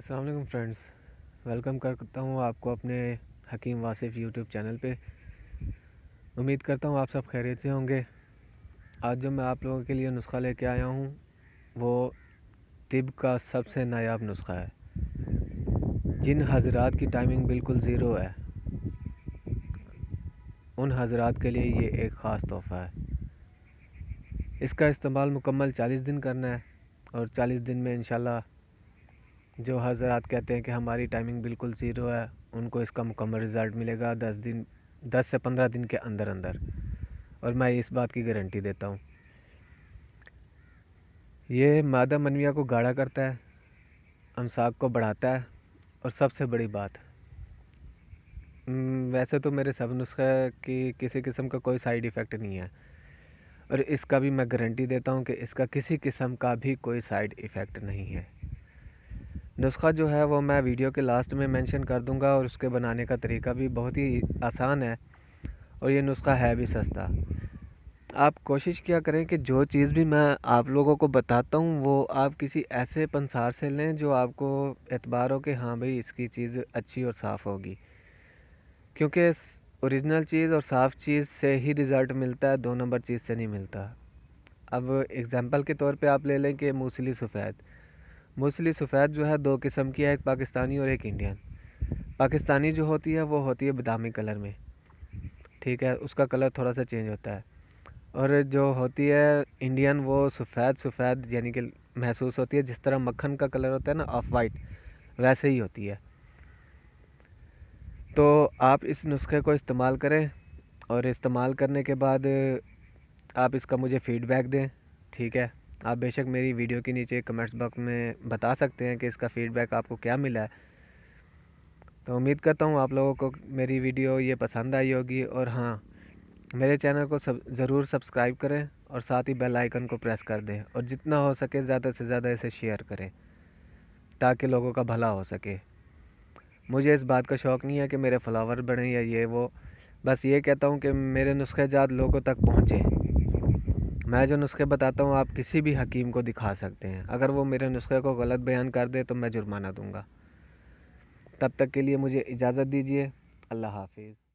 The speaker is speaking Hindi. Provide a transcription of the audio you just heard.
अस्सलाम वालेकुम फ्रेंड्स, वेलकम करता हूँ आपको अपने हकीम वासिफ़ यूट्यूब चैनल पे। उम्मीद करता हूँ आप सब खैरियत से होंगे। आज जो मैं आप लोगों के लिए नुस्खा लेके आया हूँ वो तिब का सबसे नायाब नुस्खा है। जिन हजरात की टाइमिंग बिल्कुल ज़ीरो है, उन हजरात के लिए ये एक ख़ास तोहफ़ा है। इसका इस्तेमाल मुकम्मल 40 दिन करना है और 40 दिन में इंशाल्लाह जो हजरात कहते हैं कि हमारी टाइमिंग बिल्कुल ज़ीरो है, उनको इसका मुकम्मल रिज़ल्ट मिलेगा 10 से 15 दिन के अंदर अंदर। और मैं इस बात की गारंटी देता हूँ। ये मादा मनविया को गाढ़ा करता है, अमसाक को बढ़ाता है और सबसे बड़ी बात, वैसे तो मेरे सब नुस्खे की किसी किस्म का कोई साइड इफ़ेक्ट नहीं है और इसका भी मैं गारंटी देता हूँ कि इसका किसी किस्म का भी कोई साइड इफ़ेक्ट नहीं है। नुस्खा जो है वो मैं वीडियो के लास्ट में मेंशन कर दूंगा और उसके बनाने का तरीका भी बहुत ही आसान है और ये नुस्खा है भी सस्ता। आप कोशिश किया करें कि जो चीज़ भी मैं आप लोगों को बताता हूँ वो आप किसी ऐसे पंसार से लें जो आपको एतबार हो कि हाँ भाई इसकी चीज़ अच्छी और साफ़ होगी, क्योंकि ओरिजिनल चीज़ और साफ़ चीज़ से ही रिज़ल्ट मिलता है, 2 नंबर चीज़ से नहीं मिलता। अब एग्ज़ाम्पल के तौर पे आप ले लें कि मूसली सफ़ेद। मूसली सफ़ेद जो है 2 किस्म की है, एक पाकिस्तानी और एक इंडियन। पाकिस्तानी जो होती है वो होती है बादामी कलर में, ठीक है, उसका कलर थोड़ा सा चेंज होता है। और जो होती है इंडियन वो सफ़ेद सफ़ेद यानी कि महसूस होती है, जिस तरह मक्खन का कलर होता है ना, ऑफ वाइट, वैसे ही होती है। तो आप इस नुस्खे को इस्तेमाल करें और इस्तेमाल करने के बाद आप इसका मुझे फ़ीडबैक दें, ठीक है। आप बेशक मेरी वीडियो के नीचे कमेंट्स बॉक्स में बता सकते हैं कि इसका फ़ीडबैक आपको क्या मिला है। तो उम्मीद करता हूँ आप लोगों को मेरी वीडियो ये पसंद आई होगी और हाँ, मेरे चैनल को ज़रूर सब्सक्राइब करें और साथ ही बेल आइकन को प्रेस कर दें और जितना हो सके ज़्यादा से ज़्यादा इसे शेयर करें ताकि लोगों का भला हो सके। मुझे इस बात का शौक़ नहीं है कि मेरे फॉलोवर बढ़ें या ये वो, बस ये कहता हूँ कि मेरे नुस्खे ज़्यादा लोगों तक पहुँचे। मैं जो नुस्खे बताता हूँ आप किसी भी हकीम को दिखा सकते हैं, अगर वो मेरे नुस्खे को गलत बयान कर दे तो मैं जुर्माना दूँगा। तब तक के लिए मुझे इजाज़त दीजिए। अल्लाह हाफिज़।